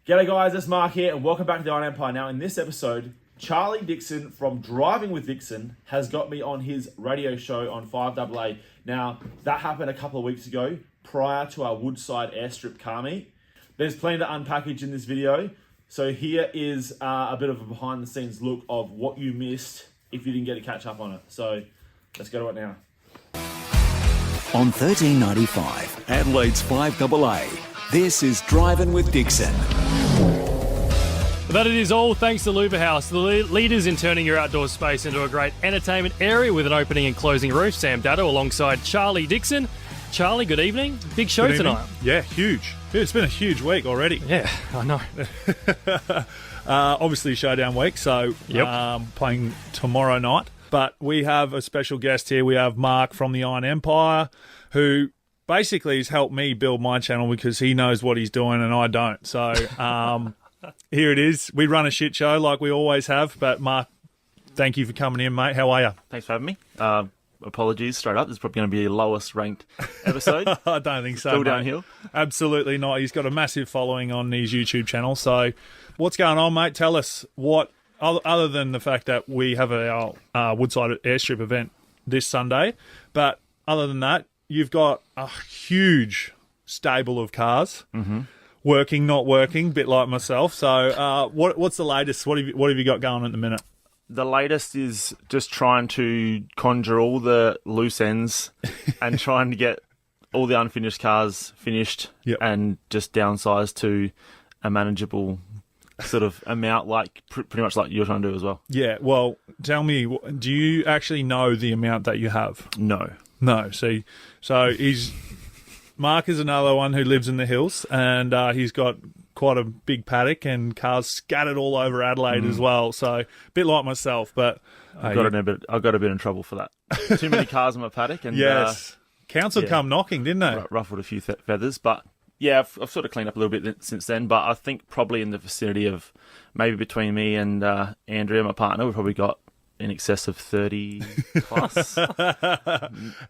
G'day guys, it's Mark here and welcome back to the Iron Empire. Now in this episode, Charlie Dixon from Driving with Dixon has got me on his radio show on FiveAA. Now that happened a couple of weeks ago prior to our Woodside airstrip car meet. There's plenty to unpackage in this video. So here is a bit of a behind the scenes look of what you missed if you didn't get to catch up on it. So let's go to it now. On 1395, Adelaide's FiveAA. This is Drivin with Dixon. That it is all thanks to Luba House, the leaders in turning your outdoor space into a great entertainment area with an opening and closing roof. Sam Daddo alongside Charlie Dixon. Charlie, good evening. Big show tonight. Yeah, huge. It's been a huge week already. Yeah, I know. Obviously showdown week, so playing tomorrow night. But we have a special guest here. We have Mark from the Iron Empire, who basically has helped me build my channel because he knows what he's doing and I don't. So here it is. We run a shit show like we always have. But Mark, thank you for coming in, mate. How are you? Thanks for having me. Apologies straight up. This is probably going to be the lowest ranked episode. I don't think so. Still mate. Downhill. Absolutely not. He's got a massive following on his YouTube channel. So what's going on, mate? Tell us what, other than the fact that we have our Woodside airstrip event this Sunday. But other than that, you've got a huge stable of cars. Mm-hmm. Working, not working, bit like myself. So what's the latest? What have you got going at the minute? The latest is just trying to conjure all the loose ends and trying to get all the unfinished cars finished and just downsize to a manageable sort of amount, like pretty much like you're trying to do as well. Yeah, well, tell me, do you actually know the amount that you have? No. See, so Mark is another one who lives in the hills, and he's got quite a big paddock and cars scattered all over Adelaide as well. So a bit like myself, but I got a bit in trouble for that. Too many cars in my paddock, and yes, council come knocking, didn't they? Ruffled a few feathers, but yeah, I've sort of cleaned up a little bit since then. But I think probably in the vicinity of maybe between me and Andrea, my partner, we've probably got in excess of 30 plus.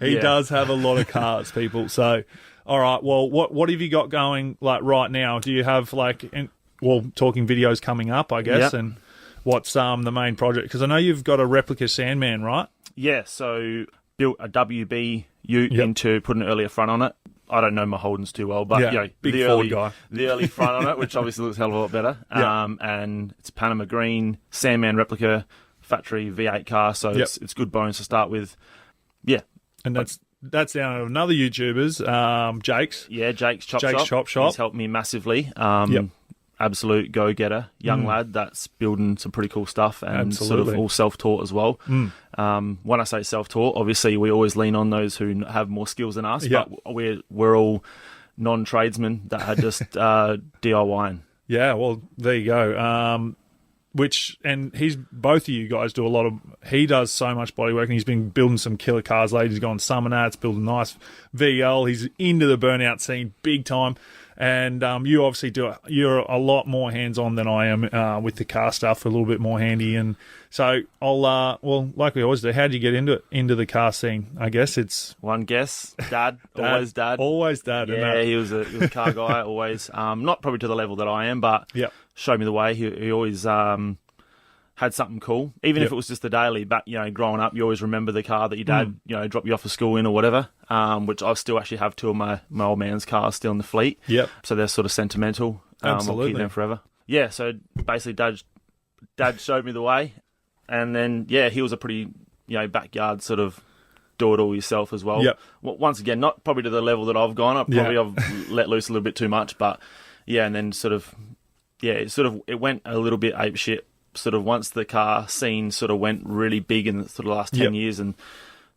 He does have a lot of cars, people. So, all right. Well, what have you got going like right now? Do you have talking videos coming up, I guess, and what's the main project? Because I know you've got a replica Sandman, right? Yeah. So built a WB Ute into putting an earlier front on it. I don't know my Holdens too well, but big Ford guy. The early front on it, which obviously looks a hell of a lot better. And it's Panama Green Sandman replica. Factory V8 car, so it's good bones to start with. Yeah. And that's down to another YouTuber's, Jake's. Yeah, Jake's Chop Shop. He's helped me massively. Absolute go-getter, young lad that's building some pretty cool stuff and sort of all self-taught as well. When I say self-taught, obviously we always lean on those who have more skills than us, but we're all non-tradesmen that are just DIYing. Yeah, well, there you go. Both of you guys do a lot of, he does so much bodywork and he's been building some killer cars lately. He's gone Summernats, building a nice VL. He's into the burnout scene big time. And you obviously you're a lot more hands-on than I am with the car stuff, a little bit more handy. And so like we always do, how did you get into the car scene? I guess it's... One guess, Dad. Always Dad. Always Dad. Yeah, he was a car guy, always. Not probably to the level that I am, but showed me the way. He always had something cool, even if it was just a daily. But growing up, you always remember the car that your dad, dropped you off at school in or whatever. Which I still actually have two of my old man's cars still in the fleet. Yep. So they're sort of sentimental. Absolutely. I'll keep them forever. Yeah. So basically, Dad showed me the way, and then he was a pretty backyard sort of do it all yourself as well. Yep. Once again, not probably to the level that I've gone. I've let loose a little bit too much, but and then it went a little bit apeshit. Sort of once the car scene sort of went really big in the sort of last 10 years and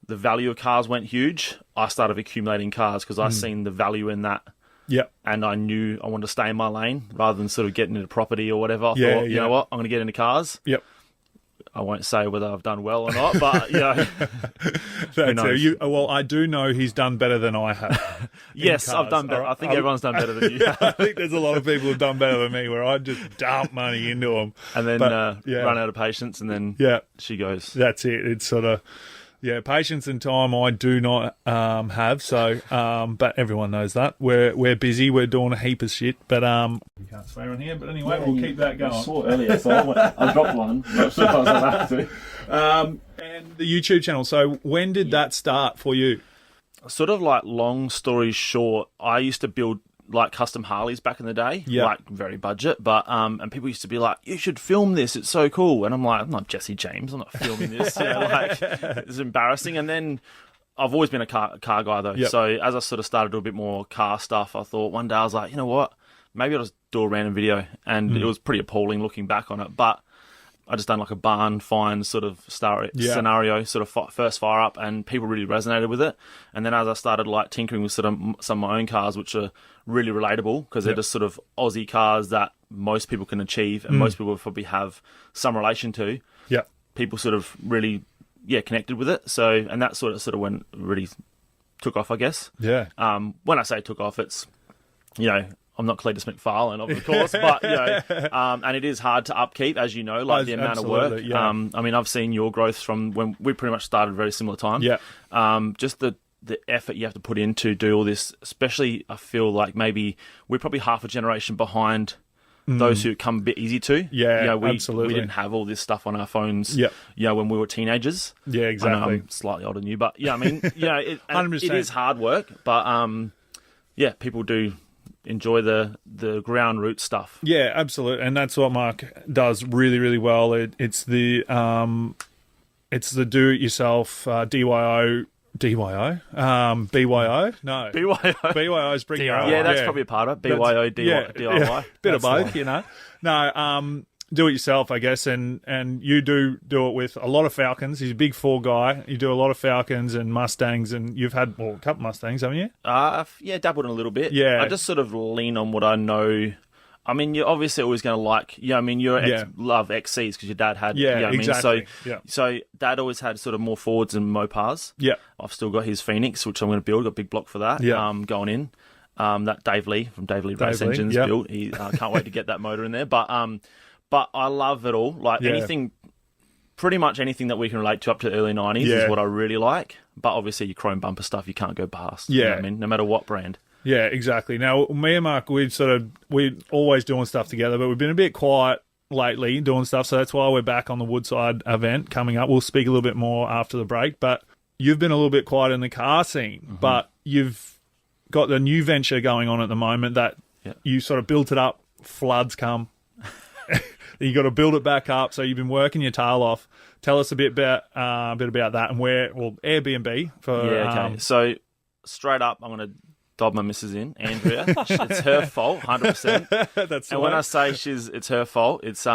the value of cars went huge, I started accumulating cars because I seen the value in that. Yep. And I knew I wanted to stay in my lane rather than sort of getting into property or whatever. I thought, you know what, I'm going to get into cars. Yep. I won't say whether I've done well or not, but who knows? Well, I do know he's done better than I have. Yes, I've done better. I think everyone's done better than you. I think there's a lot of people who've done better than me, where I just dump money into them and then run out of patience, and then she goes. That's it. It's sort of Yeah, patience and time I do not have. So, but everyone knows that we're busy. We're doing a heap of shit. But you can't swear on here. But anyway, we'll keep that going. I saw earlier, so I dropped one. Not sure if I was allowed to. And the YouTube channel. So, when did that start for you? Sort of like long story short, I used to build like custom Harleys back in the day, like very budget, but and people used to be like, you should film this, it's so cool, and I'm like, I'm not Jesse James, I'm not filming this. Like, it's embarrassing. And then I've always been a car guy though, so as I sort of started to do a bit more car stuff, I thought one day I was like, you know what, maybe I'll just do a random video, and it was pretty appalling looking back on it, but I just done like a barn find sort of scenario, sort of first fire up, and people really resonated with it. And then as I started like tinkering with sort of some of my own cars, which are really relatable because they're just sort of Aussie cars that most people can achieve and most people probably have some relation to. Yeah, people sort of really connected with it. So and that sort of when really took off, I guess. Yeah. When I say took off, it's I'm not Cletus McFarlane, of course, but and it is hard to upkeep, as you know, like the amount of work. Yeah. I mean, I've seen your growth from when we pretty much started at a very similar time. Yeah. Just the effort you have to put in to do all this, especially I feel like maybe we're probably half a generation behind those who come a bit easy to. Yeah, absolutely. We didn't have all this stuff on our phones. Yeah. When we were teenagers. Yeah, exactly. I know I'm slightly older than you, but I mean, it is hard work, but people do enjoy the ground root stuff. Yeah, absolutely, and that's what Mark does really, really well. It's the do-it-yourself DYO. BYO? No. BYO is bringing your own. Yeah, that's probably a part of it. BYO, DIY. Bit of both, No, do it yourself, I guess, and you do it with a lot of Falcons. He's a big Ford guy. You do a lot of Falcons and Mustangs, and you've had a couple Mustangs, haven't you? Dabbled in a little bit. Yeah. I just sort of lean on what I know. I mean, you're obviously always going to like, love XCs because your dad had, exactly. So dad always had sort of more Fords and Mopars. Yeah. I've still got his Phoenix, which I'm going to build, got a big block for that, going in. That Dave Lee from Dave Lee Race Engines built. He can't wait to get that motor in there. But I love it all. Like pretty much anything that we can relate to up to the early 90s is what I really like. But obviously your chrome bumper stuff, you can't go past. Yeah. You know what I mean? No matter what brand. Yeah, exactly. Now, me and Mark, we're always doing stuff together, but we've been a bit quiet lately doing stuff, so that's why we're back on the Woodside event coming up. We'll speak a little bit more after the break, but you've been a little bit quiet in the car scene, but you've got the new venture going on at the moment that you sort of built it up, floods come, you got to build it back up, so you've been working your tail off. Tell us a bit about that and Airbnb for... Yeah, okay. So, straight up, I'm going to dob my missus in, Andrea. It's her fault, 100%. That's and when I say it's her fault, it's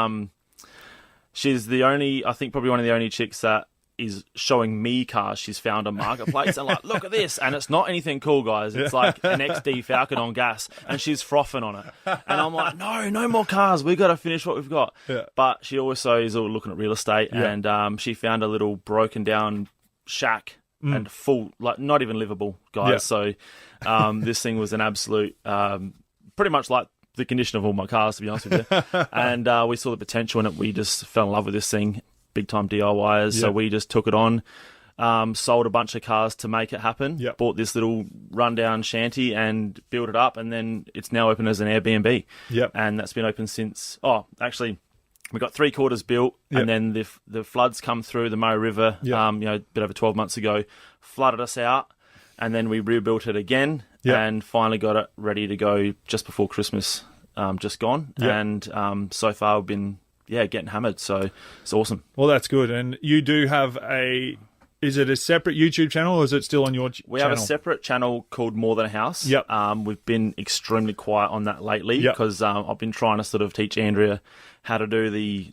she's the only, I think probably one of the only chicks that is showing me cars she's found on Marketplace and like, look at this, and it's not anything cool, guys. It's like an XD Falcon on gas, and she's frothing on it, and I'm like, no more cars. We got to finish what we've got. Yeah. But she also is all looking at real estate, and she found a little broken down shack. And full, like not even livable, guys. So this thing was an absolute, pretty much like the condition of all my cars, to be honest with you. And we saw the potential in it. We just fell in love with this thing, big time DIYers. So we just took it on, sold a bunch of cars to make it happen, bought this little rundown shanty and built it up. And then it's now open as an Airbnb. And that's been open since, we got 3/4 built, and then the floods come through the Murray River, a bit over 12 months ago, flooded us out, and then we rebuilt it again, and finally got it ready to go just before Christmas, just gone, and so far we've been getting hammered, so it's awesome. Well, that's good, and you do have is it a separate YouTube channel, or is it still on your channel? We have a separate channel called More Than a House. We've been extremely quiet on that lately because I've been trying to sort of teach Andrea how to do the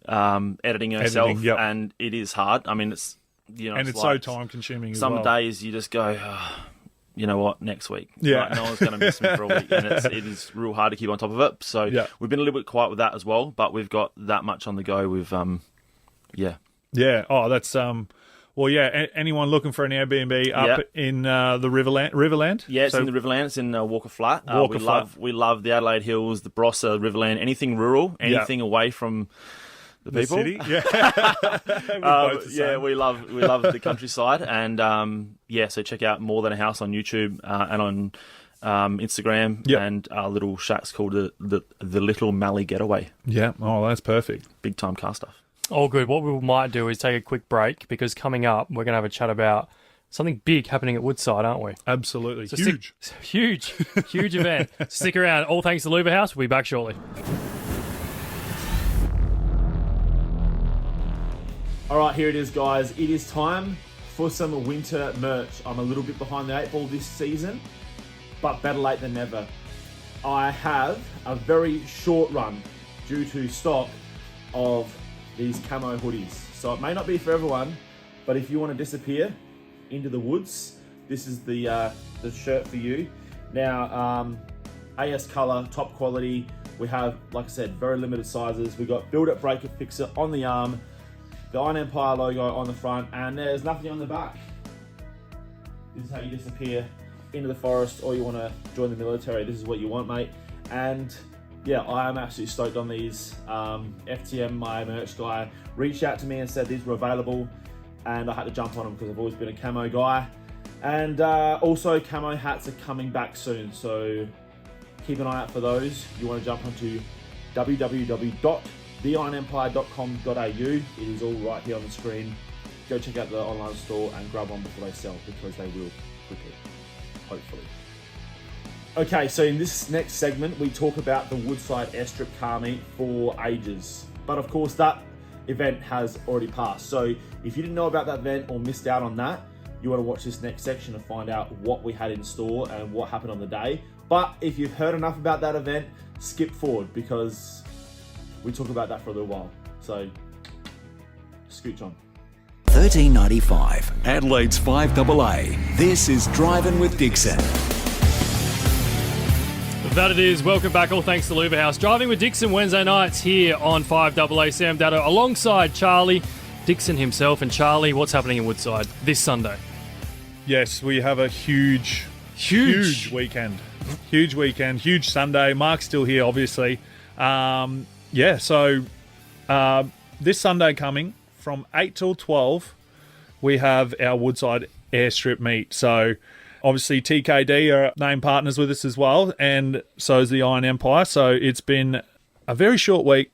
editing herself, and it is hard. I mean, it's and it's like so time consuming. Some days you just go, you know what, next week. Like, no one's going to miss me for a week, and it is real hard to keep on top of it. So we've been a little bit quiet with that as well, but we've got that much on the go. With Oh, that's anyone looking for an Airbnb up in the Riverland? Yeah, it's in the Riverland. It's in Walker Flat. We love the Adelaide Hills, the Barossa, Riverland, anything rural, anything away from the people. City? Yeah. We're both the Yeah, same. we love the countryside, and so check out More Than a House on YouTube and on Instagram, Yep. and our little shack's called the Little Mallee Getaway. Yeah. Oh, that's perfect. Big time car stuff. All good. What we might do is take a quick break because coming up, we're going to have a chat about something big happening at Woodside, aren't we? Absolutely. So Huge. Huge event. Stick around. All thanks to Louver House. We'll be back shortly. All right, here it is, guys. It is time for some winter merch. I'm a little bit behind the 8 ball this season, but better late than never. I have a very short run due to stock of these camo hoodies. So it may not be for everyone, but if you want to disappear into the woods, this is the shirt for you. Now, AS color, top quality. We have, like I said, very limited sizes. We got Build It, Break It, Fix It on the arm, the Iron Empire logo on the front, and there's nothing on the back. This is how you disappear into the forest, or you want to join the military. This is what you want, mate. And yeah, I am absolutely stoked on these. FTM, my merch guy, reached out to me and said these were available, and I had to jump on them because I've always been a camo guy. And also, camo hats are coming back soon, so keep an eye out for those. You want to jump onto www.theironempire.com.au. It is all right here on the screen. Go check out the online store and grab one before they sell, because they will quickly, hopefully. Okay, so in this next segment, we talk about the Woodside Airstrip car meet for ages. But of course, that event has already passed. So if you didn't know about that event or missed out on that, you want to watch this next section to find out what we had in store and what happened on the day. But if you've heard enough about that event, skip forward, because we talk about that for a little while. So scooch on. $13.95, Adelaide's 5AA. This is Drivin with Dixon. That it is. Welcome back. All thanks to Louver House. Driving with Dixon Wednesday nights here on 5AA. Sam Datto alongside Charlie, Dixon himself. And Charlie, what's happening in Woodside this Sunday? Yes, we have a huge weekend. Huge weekend, huge Sunday. Mark's still here, obviously. So this Sunday coming from 8 till 12, we have our Woodside Airstrip meet. So obviously TKD are named partners with us as well, and so is the Iron Empire. So it's been a very short week,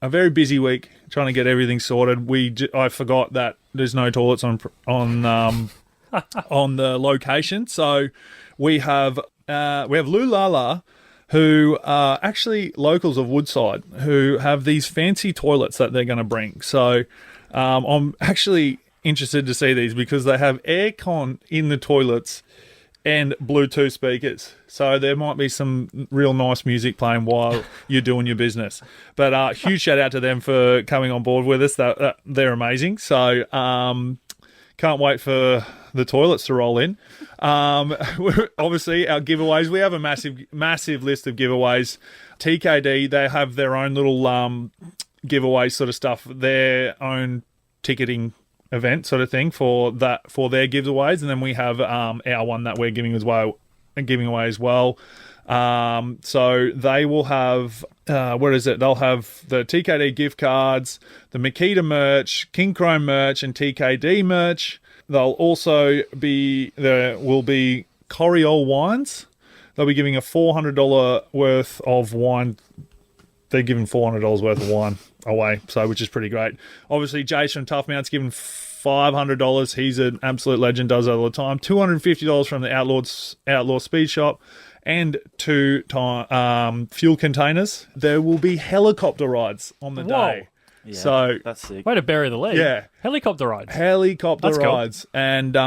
a very busy week, trying to get everything sorted. I forgot that there's no toilets on on the location. So we have Lou Lala, who are actually locals of Woodside, who have these fancy toilets that they're going to bring. So I'm actually interested to see these, because they have aircon in the toilets and Bluetooth speakers. So there might be some real nice music playing while you're doing your business. But huge shout out to them for coming on board with us. They're amazing. So can't wait for the toilets to roll in. Obviously, our giveaways, we have a massive list of giveaways. TKD, they have their own little giveaway sort of stuff, their own ticketing event sort of thing for their giveaways, and then we have our one that we're giving away as well. So they will have they'll have the TKD gift cards, the Makita merch, King Chrome merch, and TKD merch. There will be Coriol wines. They'll be giving a $400 worth of wine. They're giving $400 worth of wine away, so which is pretty great. Obviously, Jace from Tough Mount's giving $500. He's an absolute legend, does it all the time. $250 from the Outlaw Speed Shop, and 2 fuel containers. There will be helicopter rides on the day. Yeah, so that's sick. Way to bury the lead. Yeah. Helicopter rides. Helicopter That's cool. rides. And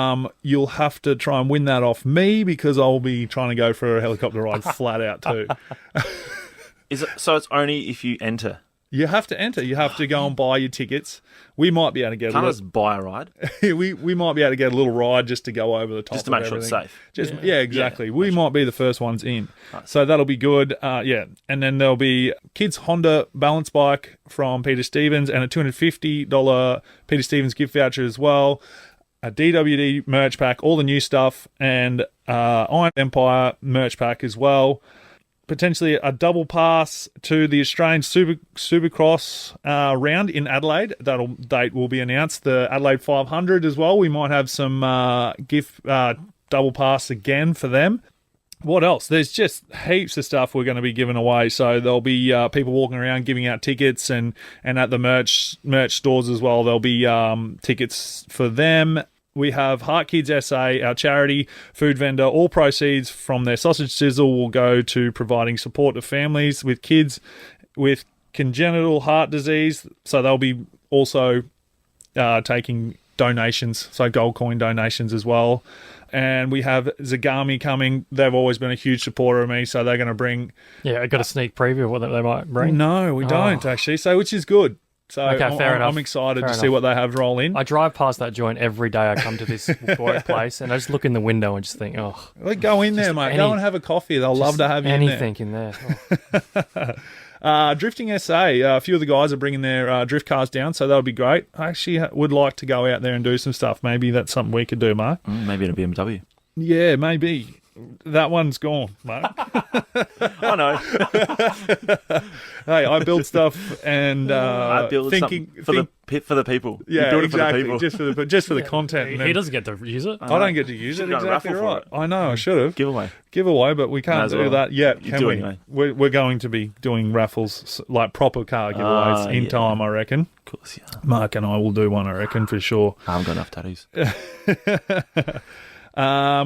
you'll have to try and win that off me, because I'll be trying to go for a helicopter ride flat out too. So it's only if you enter. You have to enter. You have to go and buy your tickets. We might be able to get Can't just buy a ride. we might be able to get a little ride just to go over the top. Just to make sure everything. it's safe. Yeah, exactly. We might be the first ones in. So that'll be good. And then there'll be kids Honda balance bike from Peter Stevens, and a $250 Peter Stevens gift voucher as well. A DWD merch pack, all the new stuff, and Iron Empire merch pack as well. potentially a double pass to the Australian Supercross round in Adelaide. That date will be announced. The Adelaide 500 as well. We might have some gift double pass again for them. What else? There's just heaps of stuff we're going to be giving away. So there'll be people walking around giving out tickets, and at the merch stores as well, there'll be tickets for them. We have Heart Kids SA, our charity food vendor. All proceeds from their sausage sizzle will go to providing support to families with kids with congenital heart disease. So they'll be also taking donations, so gold coin donations as well. And we have Zagami coming. They've always been a huge supporter of me, so they're going to bring... Yeah, I got a sneak preview of what they might bring. No, we don't, actually, so which is good. So okay, fair enough. I'm excited fair to enough. See what they have roll in. I drive past that joint every day I come to this workplace, and I just look in the window and just think, oh... Well, go in there, mate. Go and have a coffee. They'll love to have you in there. Anything in there. Drifting SA, a few of the guys are bringing their drift cars down, so that'll be great. I actually would like to go out there and do some stuff. Maybe that's something we could do, Mark. Maybe in a BMW. Yeah, maybe. That one's gone, Mark. I know. Hey, I build stuff and I build something for the people. Yeah, you build exactly. It for the people. Just for the content. He doesn't get to use it. I don't get to use it. Should've done a Exactly raffle for right. it. I know. I should have Giveaway. but we can't do that yet. You're Can doing we? it. We're going to be doing raffles, like proper car giveaways in time, I reckon. Of course, yeah. Mark and I will do one, I reckon, for sure. I haven't got enough tattoos.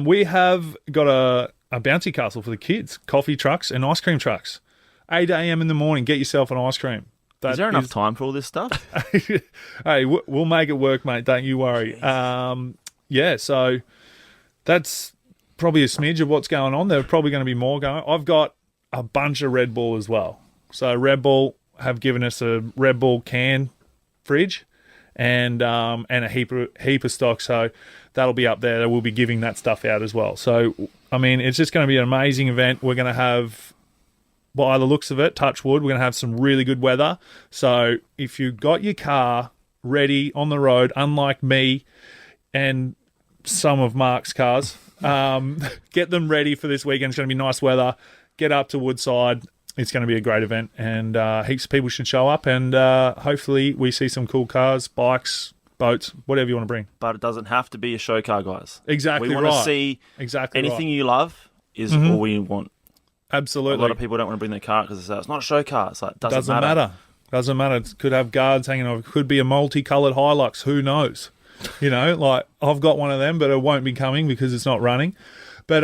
We have got a bouncy castle for the kids, coffee trucks and ice cream trucks. 8 a.m. in the morning, get yourself an ice cream. Is there enough time for all this stuff? Hey, we'll make it work, mate. Don't you worry. Yeah, so that's probably a smidge of what's going on. There's probably going to be more going on. I've got a bunch of Red Bull as well. So Red Bull have given us a Red Bull can fridge and a heap of stock. So that'll be up there. We'll be giving that stuff out as well. So, I mean, it's just going to be an amazing event. We're going to have, by the looks of it, touch wood, we're going to have some really good weather. So if you've got your car ready on the road, unlike me and some of Mark's cars, get them ready for this weekend. It's going to be nice weather. Get up to Woodside. It's going to be a great event, and heaps of people should show up, and hopefully we see some cool cars, bikes, boats, whatever you want to bring. But it doesn't have to be a show car, guys. Exactly We right. want to see anything you love is all we want. Absolutely. A lot of people don't want to bring their car because it's not a show car. It's like, doesn't matter. Doesn't matter. It could have guards hanging off. It could be a multicoloured Hilux. Who knows? You know, like I've got one of them, but it won't be coming because it's not running. But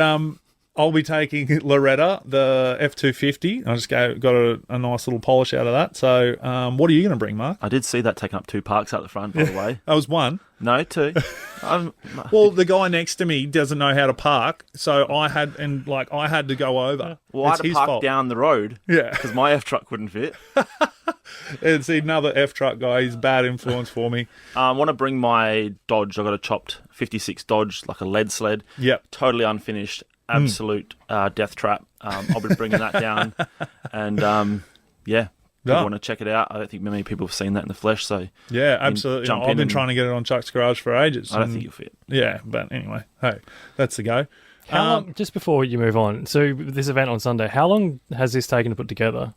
I'll be taking Loretta, the F250. I just got a nice little polish out of that. So what are you going to bring, Mark? I did see that taking up 2 parks out the front, by the way. That was one. No, 2. Well, the guy next to me doesn't know how to park, so I had to go over. Well, I had to park down the road. Yeah, because my F truck wouldn't fit. It's another F truck guy. He's a bad influence for me. I want to bring my Dodge. I got a chopped 56 Dodge, like a lead sled. Yep, totally unfinished. Absolute death trap. I'll be bringing that down, and people want to check it out. I don't think many people have seen that in the flesh. So yeah, absolutely. I've been trying to get it on Chuck's Garage for ages. I don't think you'll fit. Yeah, but anyway, hey, that's the go. How long, just before you move on, so this event on Sunday, how long has this taken to put together?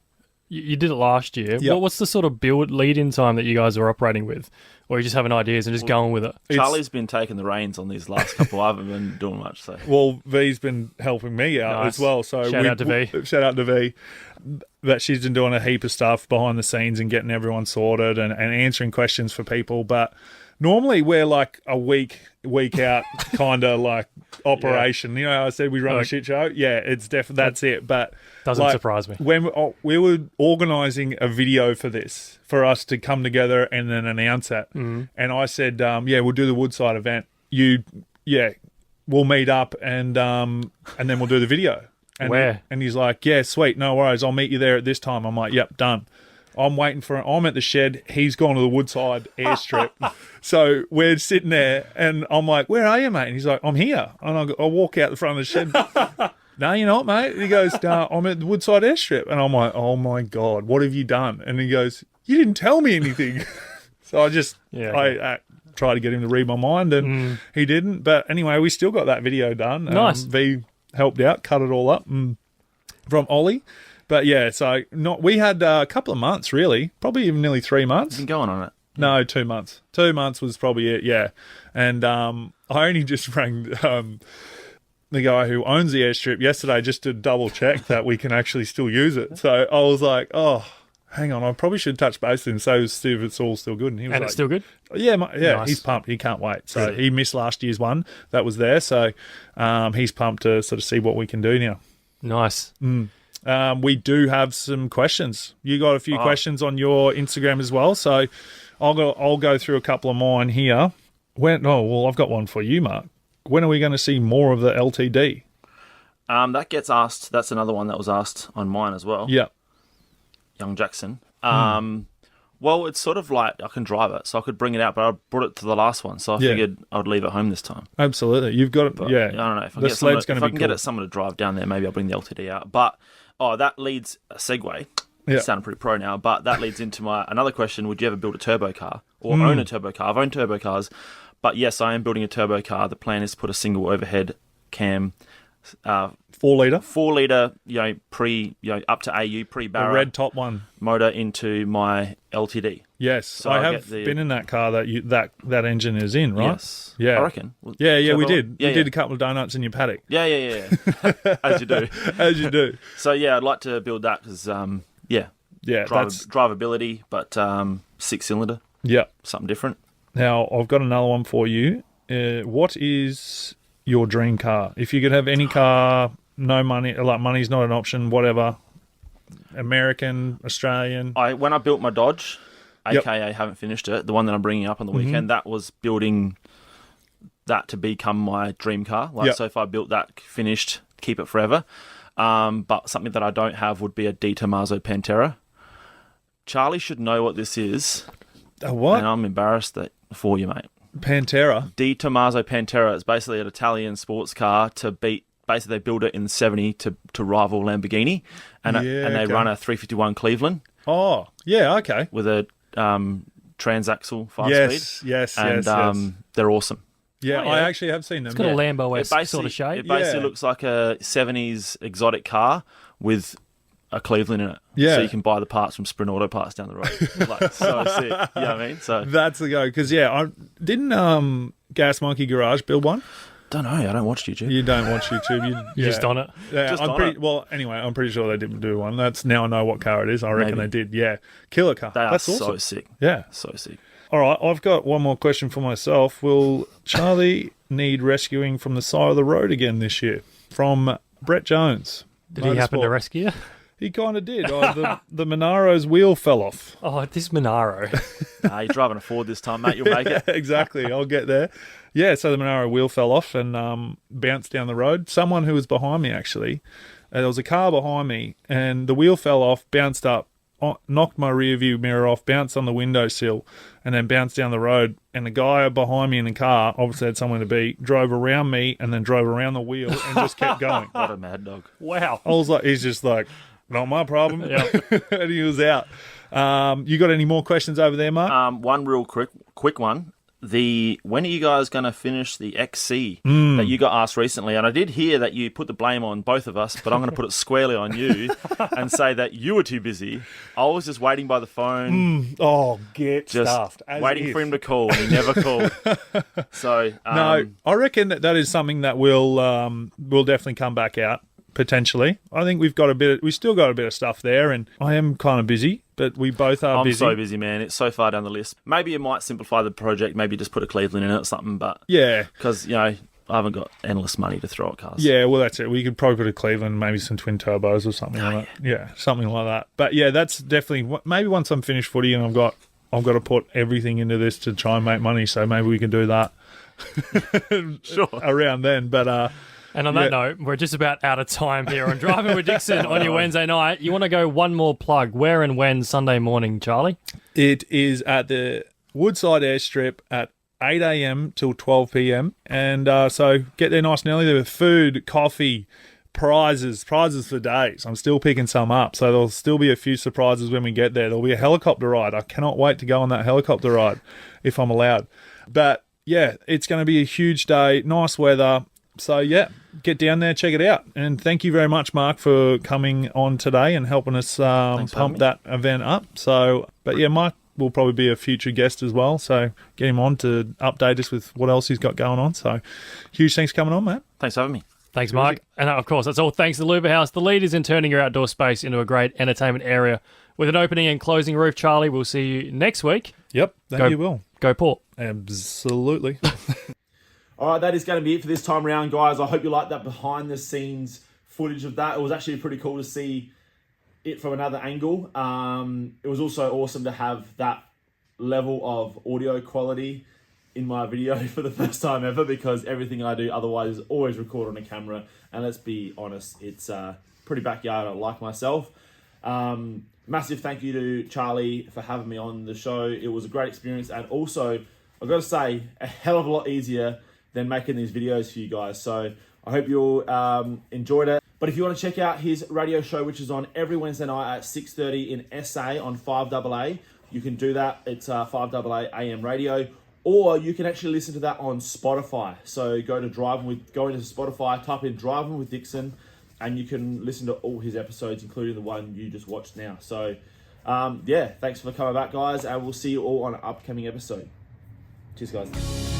You did it last year. Yep. What's the sort of lead-in time that you guys are operating with? Or you just having ideas and just going with it? Charlie's been taking the reins on these last couple. I haven't been doing much. So well, V's been helping me out as well. So shout out to V. Shout out to V. That she's been doing a heap of stuff behind the scenes and getting everyone sorted and answering questions for people. But normally we're like a week out kind of like operation. You know how I said we run a shit show? Yeah, it's definitely that's it. But doesn't surprise me. When we were organising a video for this, for us to come together and then announce it, and I said, we'll do the Woodside event. We'll meet up and then we'll do the video. And where? And he's like, yeah, sweet, no worries. I'll meet you there at this time. I'm like, yep, done. I'm waiting for him. I'm at the shed. He's gone to the Woodside airstrip. So we're sitting there and I'm like, where are you, mate? And he's like, I'm here. And I walk out the front of the shed. No, you're not, mate. And he goes, no, I'm at the Woodside airstrip. And I'm like, oh my God, what have you done? And he goes, you didn't tell me anything. So I just, I tried to get him to read my mind and he didn't. But anyway, we still got that video done. Nice. V helped out, cut it all up. from Ollie. But yeah, so we had a couple of months, really, probably even nearly 3 months. Been going on it. No, 2 months. 2 months was probably it, yeah. And I only just rang the guy who owns the airstrip yesterday just to double check that we can actually still use it. So I was like, oh, hang on, I probably should touch base with him, so see if it's all still good. And he was And like, it's still good? Yeah, Nice. He's pumped. He can't wait. So Really? he missed last year's one that was there. So he's pumped to sort of see what we can do now. Nice. We do have some questions. You got a few questions on your Instagram as well, so I'll go through a couple of mine here. I've got one for you, Mark. When are we going to see more of the LTD? That gets asked. That's another one that was asked on mine as well. Yeah. Young Jackson. Well, it's sort of like I can drive it, so I could bring it out, but I brought it to the last one, so I figured I'd leave it home this time. Absolutely. You've got it. But, yeah. I don't know. If I the can, sled's get, going to be get cool. it someone to drive down there, maybe I'll bring the LTD out. But, that leads a segue. Yeah. Sounding pretty pro now, but that leads into my another question. Would you ever build a turbo car or own a turbo car? I've owned turbo cars, but yes, I am building a turbo car. The plan is to put a single overhead cam, 4 litre. 4 litre, up to AU The pre-barra red top one. motor into my LTD. Yes. So I I'll have get the- been in that car that engine is in, right? Yes, Yeah. I reckon. Yeah, we Turbo- did. Yeah, We did a couple of donuts in your paddock. Yeah. As you do. As you do. So yeah, I'd like to build that because Yeah, that's... drivability, but 6-cylinder, Yeah. something different. Now, I've got another one for you. What is your dream car? If you could have any car, no money, like money's not an option, whatever, American, Australian. When I built my Dodge, Yep. aka haven't finished it, the one that I'm bringing up on the weekend, that was building that to become my dream car. Yep. So if I built that, finished, keep it forever. But something that I don't have would be a Di Tommaso Pantera. Charlie should know what this is, What? and I'm embarrassed for you, mate. Pantera. Di Tommaso Pantera is basically an Italian sports car to beat. Basically, they built it in the 70 to rival Lamborghini, and they run a 351 Cleveland Oh, yeah, okay. with a transaxle 5-speed. Yes, And they're awesome. Yeah, Oh, yeah. I actually have seen them. It's got a yeah. Lambo-esque sort of shape. It basically Yeah. looks like a 70s exotic car with a Cleveland in it. Yeah. So you can buy the parts from Sprint Auto Parts down the road. Like, so sick. You know what I mean? So, That's the go. Because, I didn't Gas Monkey Garage build one? don't know. I don't watch YouTube. You don't watch YouTube. You're just on it. Yeah, Just I'm on pretty. it. Well, anyway, I'm pretty sure they didn't do one. That's now I know what car it is. I reckon Maybe. they did. Yeah, killer car. They are That's so awesome. sick. Yeah. So sick. All right, I've got one more question for myself. Will Charlie need rescuing from the side of the road again this year? From Brett Jones. Did he happen to Motorsport. rescue you? He kind of did. The Monaro's wheel fell off. Oh, this Monaro. You're driving a Ford this time, mate. You'll make it. Exactly. I'll get there. Yeah, so the Monaro wheel fell off and bounced down the road. Someone who was behind me, actually. There was a car behind me, and the wheel fell off, bounced up, knocked my rear view mirror off, bounced on the windowsill, and then bounced down the road. And the guy behind me in the car, obviously had somewhere to be, drove around me and then drove around the wheel and just kept going. What a mad dog. Wow. I was like, he's just like, not my problem. Yeah. And he was out. You got any more questions over there, Mark? One real quick one. When are you guys going to finish the XC that you got asked recently? And I did hear that you put the blame on both of us, but I'm going to put it squarely on you and say that you were too busy. I was just waiting by the phone, Get just stuffed. As waiting if. for him to call, and he never called. So No, I reckon that is something that will definitely come back out potentially. I think we still got a bit of stuff there, and I am kind of busy, but we both are I'm busy. so busy, man. It's so far down the list. Maybe it might simplify the project. Maybe just put a Cleveland in it or something. But Yeah, because I haven't got endless money to throw at cars. yeah. Well, that's it. We could probably put a Cleveland, maybe some twin turbos or something like that. Yeah, something like that. But yeah, that's definitely maybe once I'm finished footy and I've got to put everything into this to try and make money. So maybe we can do that. Sure. Around then, but And on that note, we're just about out of time here on Driving with Dixon on your Wednesday night. You want to go one more plug? Where and when Sunday morning, Charlie? it is at the Woodside airstrip at 8 a.m. till 12 p.m. And so get there nice and early. There with food, coffee, prizes for days. I'm still picking some up, so there'll still be a few surprises when we get there. There'll be a helicopter ride. I cannot wait to go on that helicopter ride if I'm allowed. But yeah, it's going to be a huge day, nice weather. So yeah, get down there, check it out. And thank you very much, Mark, for coming on today and helping us pump that event up. So, but yeah, Mark will probably be a future guest as well. So get him on to update us with what else he's got going on. So huge thanks for coming on, Matt. Thanks for having me. Thanks, Mark. And of course, that's all thanks to Luba House, the leaders in turning your outdoor space into a great entertainment area. With an opening and closing roof, Charlie, we'll see you next week. Yep, you will. Go Port. Absolutely. All right, that is going to be it for this time around, guys. I hope you liked that behind-the-scenes footage of that. It was actually pretty cool to see it from another angle. It was also awesome to have that level of audio quality in my video for the first time ever, because everything I do otherwise is always record on a camera. And let's be honest, it's pretty backyard. I like myself. Massive thank you to Charlie for having me on the show. It was a great experience, and also, I've got to say, a hell of a lot easier than making these videos for you guys. So I hope you all enjoyed it. But if you want to check out his radio show, which is on every Wednesday night at 6:30 in SA on FiveAA, you can do that. It's FiveAA AM radio. Or you can actually listen to that on Spotify. So go into Spotify, type in Drivin with Dixon, and you can listen to all his episodes, including the one you just watched now. So, yeah, thanks for coming back, guys, and we'll see you all on an upcoming episode. Cheers, guys.